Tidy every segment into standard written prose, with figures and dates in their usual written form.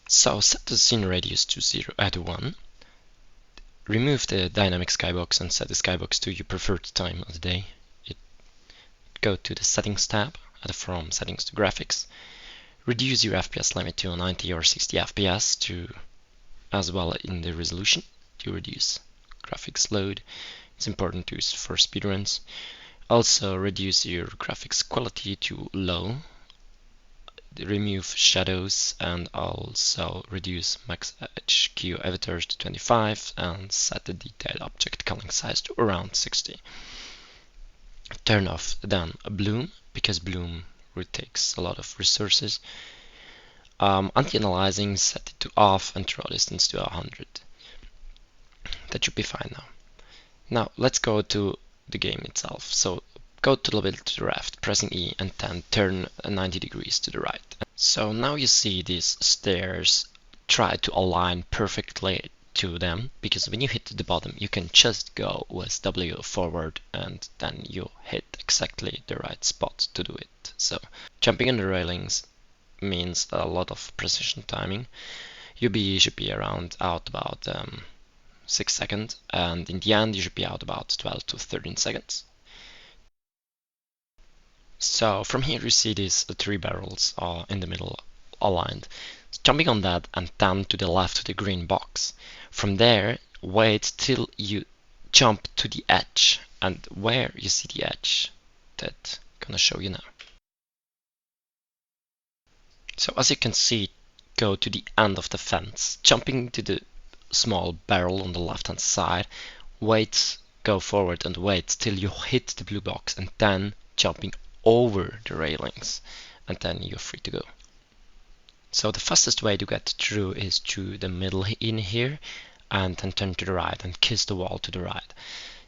So set the scene radius to 1. Remove the dynamic skybox and set the skybox to your preferred time of the day. Go to the settings tab from settings to graphics. Reduce your FPS limit to 90 or 60 FPS as well in the resolution to reduce graphics load. It's important to use for speedruns. Also reduce your graphics quality to low. Remove shadows and also reduce max HQ avatars to 25 and set the detail object culling size to around 60. Turn off then bloom because bloom takes a lot of resources. Anti-aliasing, set it to off and draw distance to 100. That should be fine now. Now let's go to the game itself. So go to the little to the left, pressing E, and then turn 90 degrees to the right. So now you see these stairs try to align perfectly to them, because when you hit the bottom you can just go with W forward and then you hit exactly the right spot to do it. So jumping on the railings means a lot of precision timing. UB should be around about 6 seconds, and in the end you should be out about 12 to 13 seconds. So from here you see these 3 barrels are in the middle aligned. Jumping on that and then to the left to the green box. From there, wait till you jump to the edge, and where you see the edge, that I'm gonna show you now. So as you can see, go to the end of the fence, jumping to the small barrel on the left hand side, wait, go forward and wait till you hit the blue box, and then jumping over the railings, and then you're free to go. So the fastest way to get through is through the middle in here, and then turn to the right and kiss the wall to the right.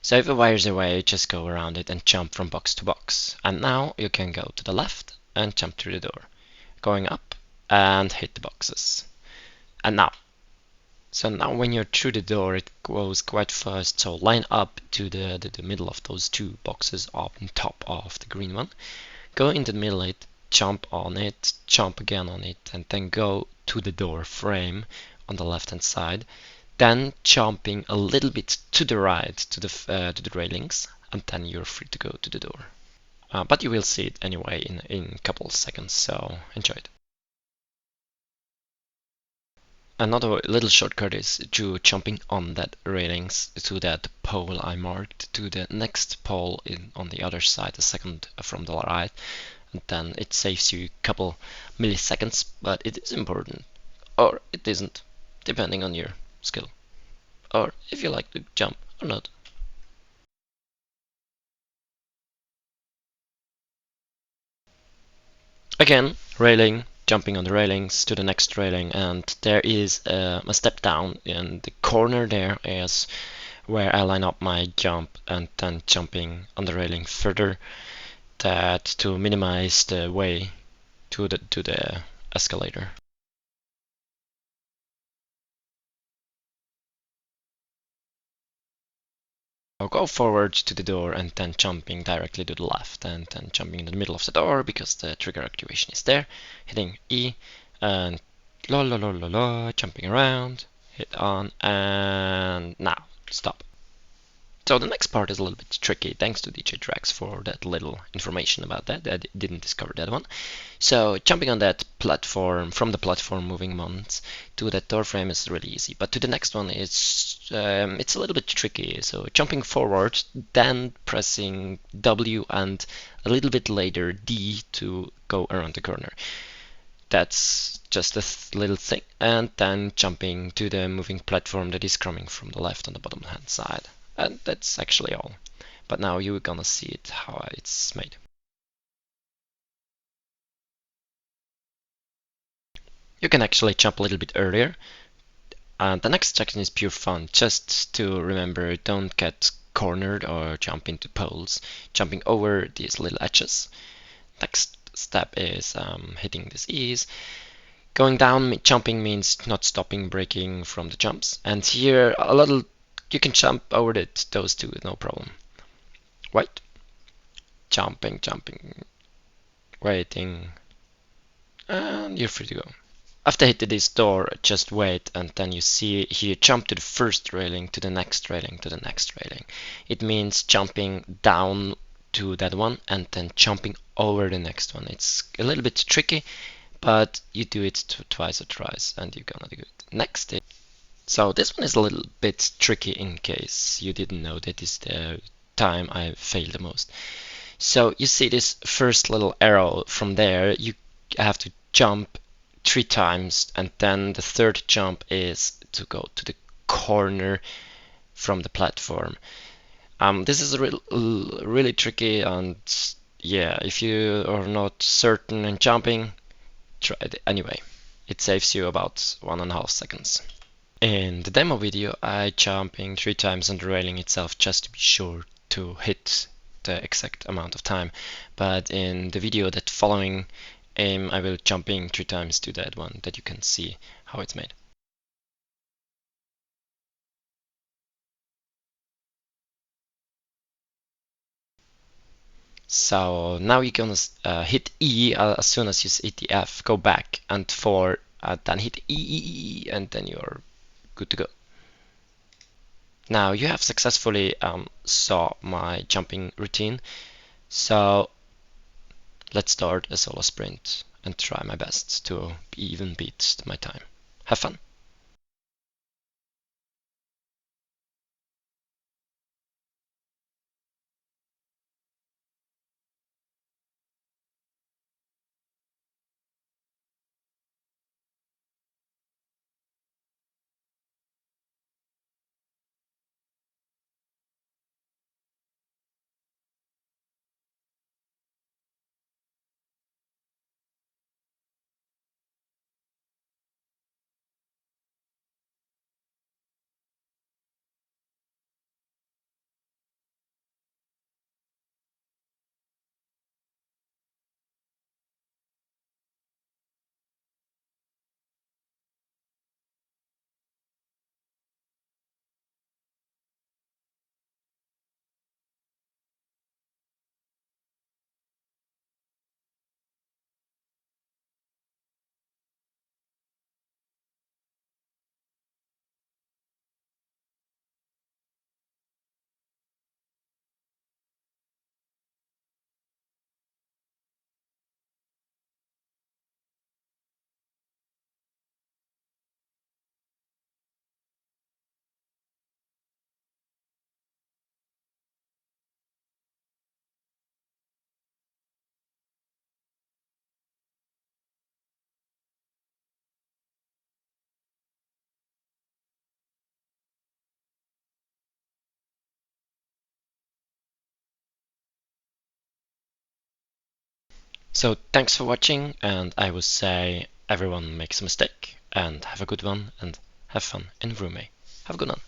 So if it wires away, just go around it and jump from box to box. And now you can go to the left and jump through the door, going up and hit the boxes. And now, so now when you're through the door, it goes quite fast. So line up to the middle of those 2 boxes up on top of the green one. Go into the middle of it, jump on it, jump again on it, and then go to the door frame on the left hand side. Then jumping a little bit to the right to the railings, and then you're free to go to the door. But you will see it anyway in a couple of seconds, so enjoy it. Another little shortcut is to jumping on that railings to that pole I marked to the next pole on the other side, the second from the right, and then it saves you a couple milliseconds, but it is important, or it isn't, depending on your skill, or if you like to jump or not. Again, railing, jumping on the railings to the next railing, and there is a step down in the corner. There is where I line up my jump, and then jumping on the railing further, that to minimize the way to the escalator. I'll go forward to the door and then jumping directly to the left, and then jumping in the middle of the door because the trigger activation is there, hitting E and la la la la la, jumping around, hit on, and now stop. So the next part is a little bit tricky, thanks to DJ Drax for that little information about that. I didn't discover that one. So jumping on that platform, from the platform moving months to that door frame is really easy. But to the next one, it's a little bit tricky. So jumping forward, then pressing W and a little bit later D to go around the corner. That's just a little thing. And then jumping to the moving platform that is coming from the left on the bottom hand side. And that's actually all. But now you're gonna see it, how it's made. You can actually jump a little bit earlier. And the next section is pure fun. Just to remember, don't get cornered or jump into poles. Jumping over these little edges. Next step is hitting these E's. Going down, jumping means not stopping, braking from the jumps. And here, a little, you can jump over those 2, no problem. Wait. Jumping, waiting, and you're free to go. After hitting this door, just wait, and then you see here jump to the first railing, to the next railing, to the next railing. It means jumping down to that one and then jumping over the next one. It's a little bit tricky, but you do it twice or thrice and you're gonna do it. Next. So this one is a little bit tricky in case you didn't know. That is the time I failed the most. So you see this first little arrow. From there you have to jump 3 times, and then the third jump is to go to the corner from the platform. This is really tricky, and yeah, if you are not certain in jumping, try it anyway. It saves you about 1.5 seconds. In the demo video, I jumping 3 times on the railing itself just to be sure to hit the exact amount of time. But in the video that following, I will jumping 3 times to that one that you can see how it's made. So now you're gonna hit E as soon as you hit the F, go back, and then hit E, and then you're good to go. Now you have successfully saw my jumping routine, so let's start a solo sprint and try my best to even beat my time. Have fun! So thanks for watching, and I would say everyone makes a mistake, and have a good one, and have fun in Vroomway. Have a good one.